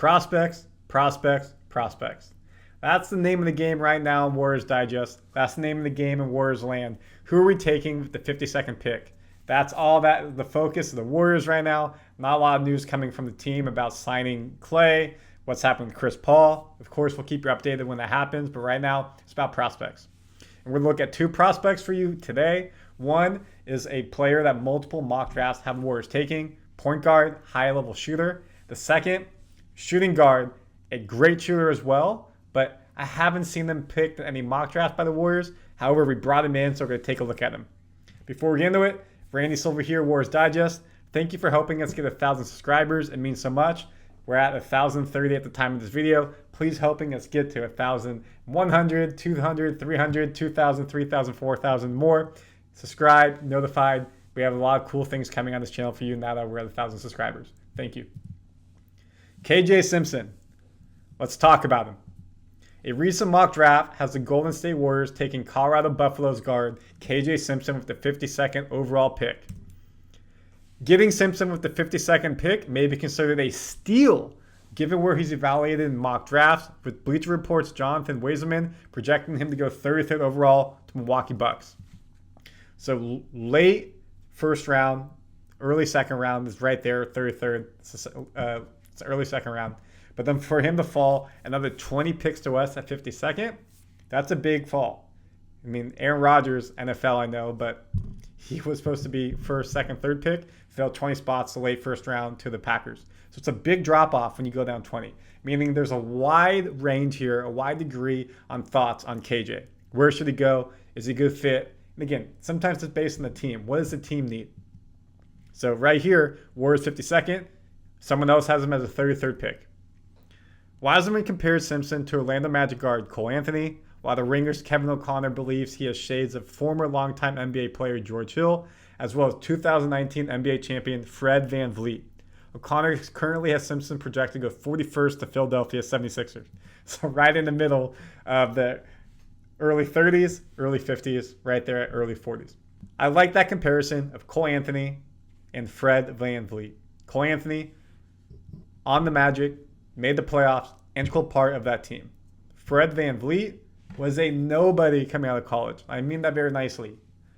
Prospects, prospects, prospects. That's the name of the game right now in Warriors Digest. That's the name of the game in Warriors Land. Who are we taking with the 52nd pick? That's all that the focus of the Warriors right now. Not a lot of news coming from the team about signing Clay, what's happening with Chris Paul. Of course, we'll keep you updated when that happens, but right now it's about prospects. And we're going to look at two prospects for you today. One is a player that multiple mock drafts have Warriors taking, point guard, high-level shooter. The second, shooting guard, a great shooter as well, but I haven't seen them picked in any mock draft by the Warriors. However, we brought him in, so we're going to take a look at him. Before we get into it, Randy Silver here, Warriors Digest. Thank you for helping us get 1,000 subscribers. It means so much. We're at 1,030 at the time of this video. Please helping us get to 1,100, 200, 300, 2,000, 3,000, 4,000 more. Subscribe, notified. We have a lot of cool things coming on this channel for you now that we're at 1,000 subscribers. Thank you. KJ Simpson. Let's talk about him. A recent mock draft has the Golden State Warriors taking Colorado Buffaloes guard KJ Simpson with the 52nd overall pick. Getting Simpson with the 52nd pick may be considered a steal given where he's evaluated in mock drafts, with Bleacher Report's Jonathan Weiserman projecting him to go 33rd overall to Milwaukee Bucks. So late first round, early second round is right there, 33rd. It's early second round. But then for him to fall another 20 picks to us at 52nd, that's a big fall. I mean, Aaron Rodgers, NFL, I know, but he was supposed to be first, second, third pick, fell 20 spots the late first round to the Packers. So it's a big drop off when you go down 20, meaning there's a wide range here, a wide degree on thoughts on KJ. Where should he go? Is he a good fit? And again, sometimes it's based on the team. What does the team need? So right here, Warriors 52nd, someone else has him as a 33rd pick. Wiseman compares Simpson to Orlando Magic guard Cole Anthony, while the Ringer's Kevin O'Connor believes he has shades of former longtime NBA player George Hill, as well as 2019 NBA champion Fred VanVleet. O'Connor currently has Simpson projected to go 41st to Philadelphia 76ers. So right in the middle of the early 30s, early 50s, right there at early 40s. I like that comparison of Cole Anthony and Fred VanVleet. Cole Anthony on the Magic, made the playoffs, integral part of that team. Fred VanVleet was a nobody coming out of college. I mean that very nicely.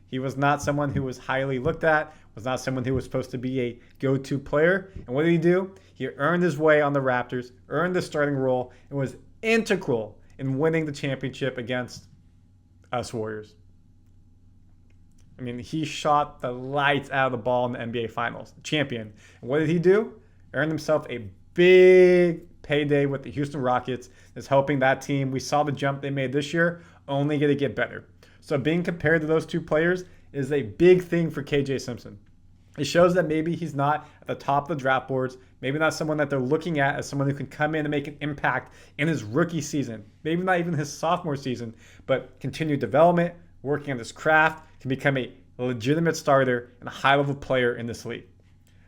He was not someone who was highly looked at, was not someone who was supposed to be a go-to player. And what did he do? He earned his way on the Raptors, earned the starting role, and was integral in winning the championship against us Warriors. I mean, he shot the lights out of the ball in the NBA Finals. Champion. And what did he do? Earned himself a big payday with the Houston Rockets. Is helping that team. We saw the jump they made this year, only going to get better. So being compared to those two players is a big thing for KJ Simpson. It shows that maybe he's not at the top of the draft boards, maybe not someone that they're looking at as someone who can come in and make an impact in his rookie season, maybe not even his sophomore season, but continued development, working on his craft, can become a legitimate starter and a high-level player in this league.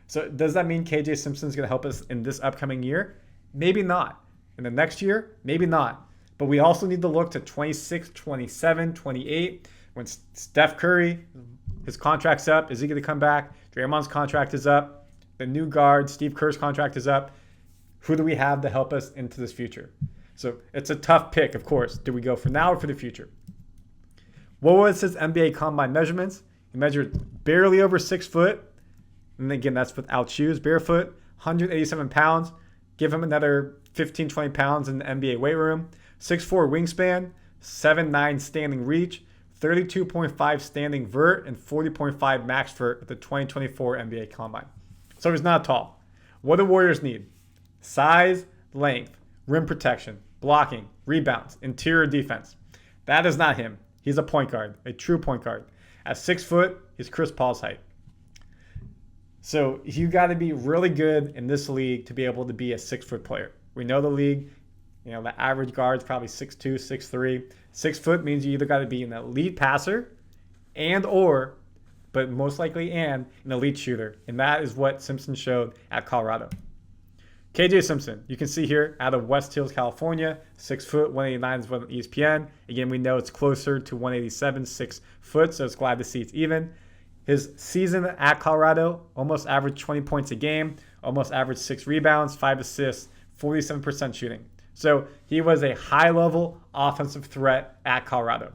So does that mean KJ Simpson is going to help us in this upcoming year? Maybe not. In the next year? Maybe not. But we also need to look to 26, 27, 28. When Steph Curry, his contract's up. Is he going to come back? Draymond's contract is up. The new guard, Steve Kerr's contract is up. Who do we have to help us into this future? So it's a tough pick, of course. Do we go for now or for the future? What was his NBA Combine measurements? He measured barely over 6 foot. And again, that's without shoes. Barefoot, 187 pounds. Give him another 15, 20 pounds in the NBA weight room. 6'4 wingspan, 7'9 standing reach, 32.5 standing vert, and 40.5 max vert at the 2024 NBA Combine. So he's not tall. What do Warriors need? Size, length, rim protection, blocking, rebounds, interior defense. That is not him. He's a point guard, a true point guard. At 6 foot, he's Chris Paul's height. So you got to be really good in this league to be able to be a 6 foot player. We know the league, the average guard is probably 6'2", 6'3". 6 foot means you either got to be an elite passer but most likely an elite shooter. And that is what Simpson showed at Colorado. KJ Simpson, you can see here out of West Hills, California, 6 foot, 189 is what on ESPN. Again, we know it's closer to 187, 6 foot, so it's glad to see it's even. His season at Colorado almost averaged 20 points a game, almost averaged 6 rebounds, 5 assists, 47% shooting. So he was a high-level offensive threat at Colorado.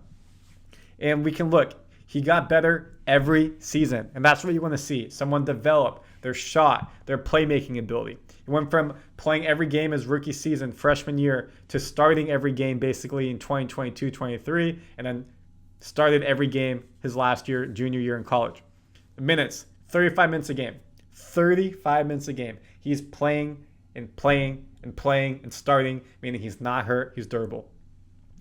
And we can look, he got better every season. And that's what you want to see. Someone develop their shot, their playmaking ability. He went from playing every game his rookie season, freshman year, to starting every game basically in 2022-23, and then started every game his last year, junior year in college. Minutes, 35 minutes a game. 35 minutes a game. He's playing and playing and playing and starting, meaning he's not hurt, he's durable.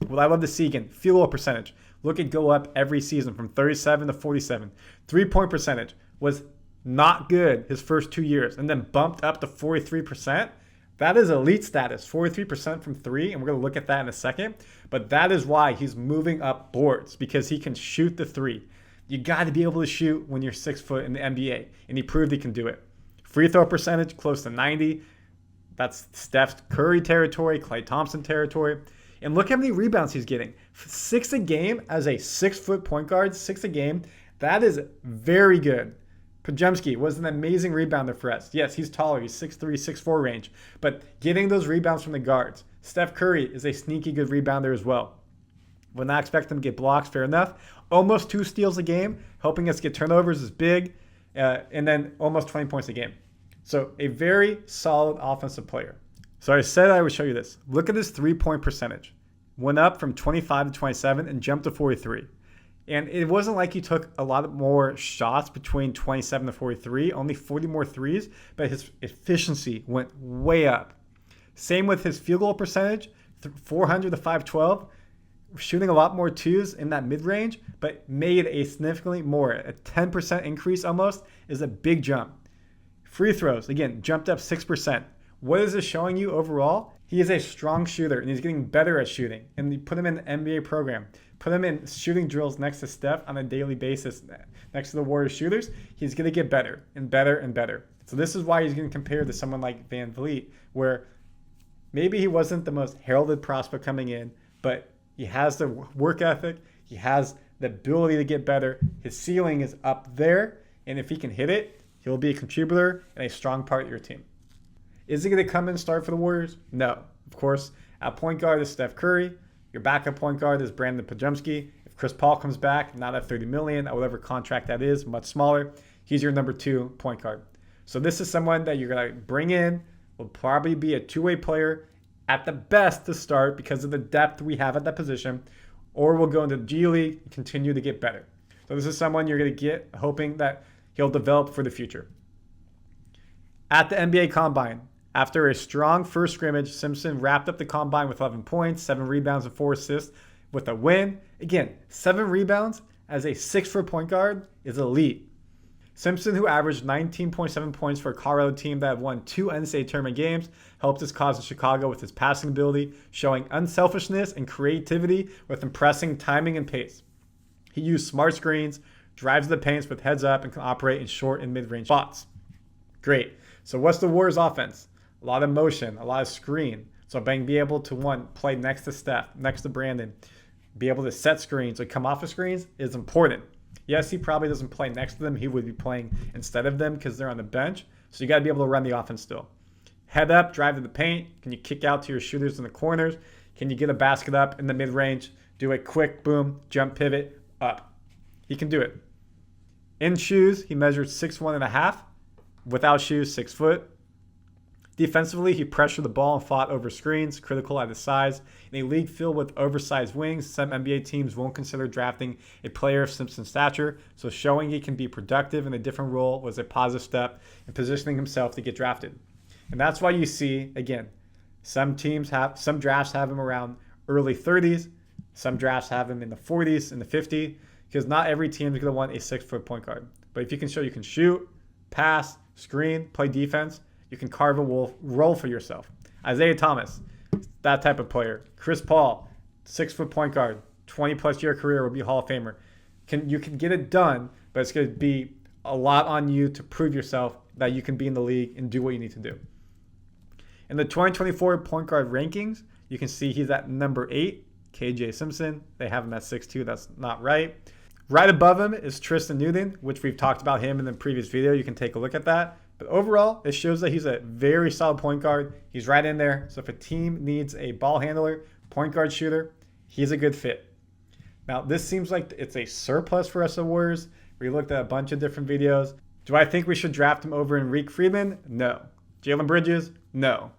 What I love to see again, field goal percentage. Look at go up every season from 37 to 47. 3-point percentage was not good his first 2 years and then bumped up to 43%. That is elite status, 43% from three, and we're going to look at that in a second. But that is why he's moving up boards, because he can shoot the three. You got to be able to shoot when you're 6 foot in the NBA, and he proved he can do it. Free throw percentage, close to 90. That's Steph Curry territory, Klay Thompson territory. And look how many rebounds he's getting. 6 a game as a 6-foot point guard, 6 a game. That is very good. Podziemski was an amazing rebounder for us. Yes, he's taller. He's 6'3", 6'4" range. But getting those rebounds from the guards. Steph Curry is a sneaky good rebounder as well. Would not expect him to get blocks, fair enough. Almost 2 steals a game. Helping us get turnovers is big. And then almost 20 points a game. So a very solid offensive player. So I said I would show you this. Look at his 3-point percentage. Went up from 25 to 27 and jumped to 43. And it wasn't like he took a lot more shots between 27 to 43, only 40 more threes, but his efficiency went way up. Same with his field goal percentage, 400 to 512, shooting a lot more twos in that mid-range, but made a significantly more. A 10% increase almost is a big jump. Free throws, again, jumped up 6%. What is this showing you overall? He is a strong shooter, and he's getting better at shooting. And you put him in the NBA program. Put him in shooting drills next to Steph on a daily basis, next to the Warriors shooters. He's going to get better and better and better. So this is why he's going to compare to someone like Van Vliet, where maybe he wasn't the most heralded prospect coming in, but he has the work ethic. He has the ability to get better. His ceiling is up there, and if he can hit it, he'll be a contributor and a strong part of your team. Is he going to come and start for the Warriors? No. Of course, at point guard is Steph Curry. Your backup point guard is Brandon Podziemski. If Chris Paul comes back, not at $30 million, at whatever contract that is, much smaller, he's your number 2 point guard. So this is someone that you're going to bring in, will probably be a two-way player at the best to start because of the depth we have at that position, or we'll go into the G League and continue to get better. So this is someone you're going to get, hoping that he'll develop for the future. At the NBA Combine, after a strong first scrimmage, Simpson wrapped up the Combine with 11 points, 7 rebounds, and 4 assists with a win. Again, 7 rebounds as a 6-foot point guard is elite. Simpson, who averaged 19.7 points for a Colorado team that have won 2 NCAA tournament games, helped his cause in Chicago with his passing ability, showing unselfishness and creativity with impressive timing and pace. He used smart screens, drives the paints with heads up, and can operate in short and mid-range spots. Great. So what's the Warriors offense? A lot of motion, a lot of screen. So being able to, one, play next to Steph, next to Brandon, be able to set screens or come off of screens is important. Yes, he probably doesn't play next to them. He would be playing instead of them because they're on the bench. So you got to be able to run the offense still. Head up, drive to the paint. Can you kick out to your shooters in the corners? Can you get a basket up in the mid-range? Do a quick boom, jump pivot, up. He can do it. In shoes, he measured 6'1.5". Without shoes, 6 foot. Defensively, he pressured the ball and fought over screens, critical at his size. In a league filled with oversized wings, some NBA teams won't consider drafting a player of Simpson's stature, so showing he can be productive in a different role was a positive step in positioning himself to get drafted. And that's why you see, again, some drafts have him around early 30s, some drafts have him in the 40s, in the 50s, because not every team is going to want a 6-foot point guard. But if you can show you can shoot, pass, screen, play defense, you can carve a role for yourself. Isaiah Thomas, that type of player. Chris Paul, 6-foot point guard, 20-plus year career, will be Hall of Famer. You can get it done, but it's going to be a lot on you to prove yourself that you can be in the league and do what you need to do. In the 2024 point guard rankings, you can see he's at number 8, KJ Simpson. They have him at 6'2". That's not right. Right above him is Tristan Newton, which we've talked about him in the previous video. You can take a look at that. But overall, it shows that he's a very solid point guard. He's right in there. So if a team needs a ball handler, point guard shooter, he's a good fit. Now, this seems like it's a surplus for us at Warriors. We looked at a bunch of different videos. Do I think we should draft him over Enrique Friedman? No. Jalen Bridges? No.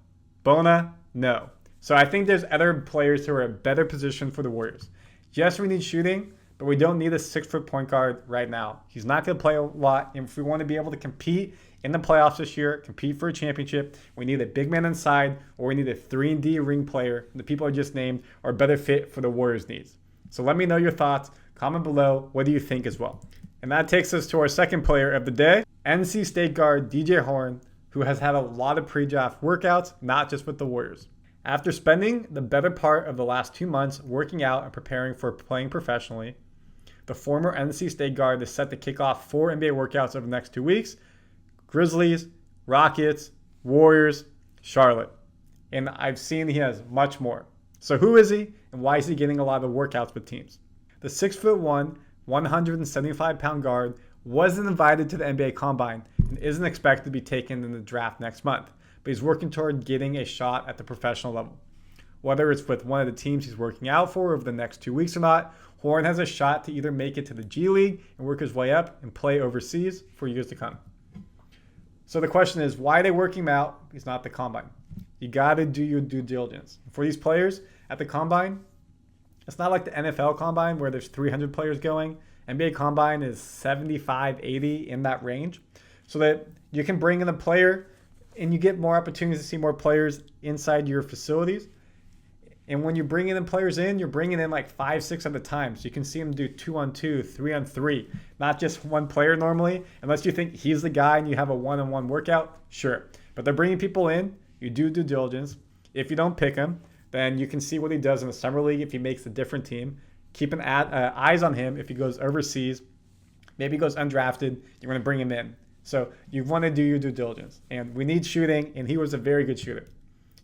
Bona? No. So I think there's other players who are in a better position for the Warriors. Yes, we need shooting, but we don't need a 6-foot point guard right now. He's not going to play a lot. And if we want to be able to compete in the playoffs this year, compete for a championship, we need a big man inside, or we need a 3-and-D ring player. The people I just named are a better fit for the Warriors' needs. So let me know your thoughts. Comment below. What do you think as well? And that takes us to our second player of the day, NC State guard DJ Horne, who has had a lot of pre-draft workouts, not just with the Warriors. After spending the better part of the last 2 months working out and preparing for playing professionally, the former NC State guard is set to kick off 4 NBA workouts over the next 2 weeks: Grizzlies, Rockets, Warriors, Charlotte. And I've seen he has much more. So who is he, and why is he getting a lot of workouts with teams? The 6'1", 175-pound guard wasn't invited to the NBA Combine and isn't expected to be taken in the draft next month, but he's working toward getting a shot at the professional level. Whether it's with one of the teams he's working out for over the next 2 weeks or not, Horne has a shot to either make it to the G League and work his way up and play overseas for years to come. So the question is, why are they working him out? He's not the Combine. You got to do your due diligence. For these players at the Combine, it's not like the NFL Combine where there's 300 players going. NBA Combine is 75, 80 in that range, so that you can bring in a player and you get more opportunities to see more players inside your facilities. And when you're bringing in players in, you're bringing in like 5, 6 at a time. So you can see them do 2-on-2, 3-on-3, not just one player normally. Unless you think he's the guy and you have a one-on-one workout, sure. But they're bringing people in. You do due diligence. If you don't pick him, then you can see what he does in the summer league if he makes a different team. Keep eyes on him if he goes overseas. Maybe he goes undrafted. You're going to bring him in. So you want to do your due diligence. And we need shooting, and he was a very good shooter.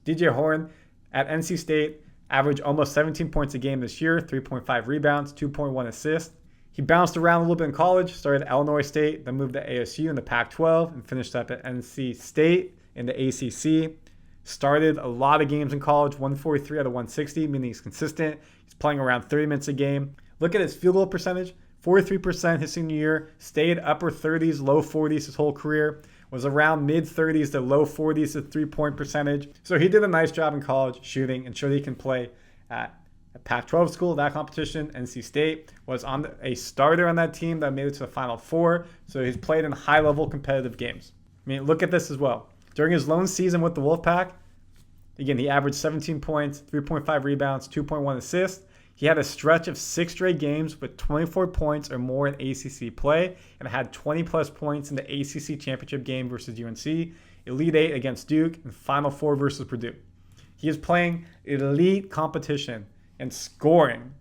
DJ Horne at NC State averaged almost 17 points a game this year, 3.5 rebounds, 2.1 assists. He bounced around a little bit in college, started at Illinois State, then moved to ASU in the Pac-12, and finished up at NC State in the ACC. Started a lot of games in college, 143 out of 160, meaning he's consistent. He's playing around 30 minutes a game. Look at his field goal percentage, 43% his senior year, stayed upper 30s, low 40s his whole career, was around mid 30s to low 40s at 3-point percentage. So he did a nice job in college shooting and showed he can play at a Pac-12 school, that competition. NC State was a starter on that team that made it to the Final Four. So he's played in high-level competitive games. I mean, look at this as well. During his lone season with the Wolfpack, again, he averaged 17 points, 3.5 rebounds, 2.1 assists. He had a stretch of 6 straight games with 24 points or more in ACC play and had 20-plus points in the ACC championship game versus UNC, Elite Eight against Duke, and Final Four versus Purdue. He is playing elite competition and scoring,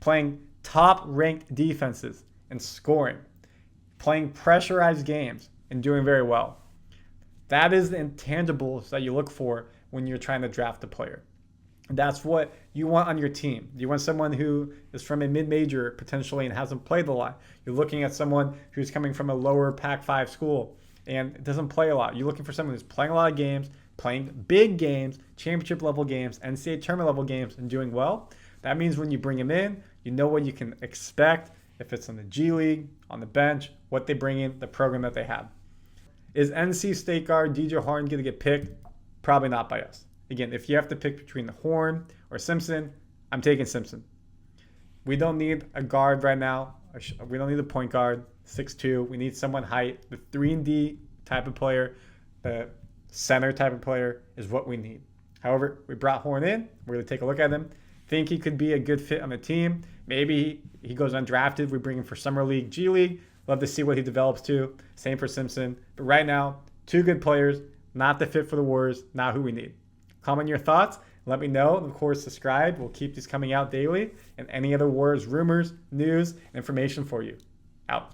playing top-ranked defenses and scoring, playing pressurized games and doing very well. That is the intangibles that you look for when you're trying to draft a player. That's what you want on your team. You want someone who is from a mid-major potentially and hasn't played a lot. You're looking at someone who's coming from a lower Pac-5 school and doesn't play a lot. You're looking for someone who's playing a lot of games, playing big games, championship level games, NCAA tournament level games, and doing well. That means when you bring him in, you know what you can expect if it's in the G League, on the bench, what they bring in, the program that they have. Is NC State guard DJ Horne going to get picked? Probably not by us. Again, if you have to pick between Horne or Simpson, I'm taking Simpson. We don't need a guard right now. We don't need a point guard, 6'2". We need someone height. The 3-and-D type of player, the center type of player is what we need. However, we brought Horne in. We're going to take a look at him. Think he could be a good fit on the team. Maybe he goes undrafted. We bring him for Summer League, G League. Love to see what he develops to. Same for Simpson. But right now, 2 good players, not the fit for the Warriors, not who we need. Comment your thoughts. Let me know. And of course, subscribe. We'll keep these coming out daily. And any other Warriors rumors, news, and information for you. Out.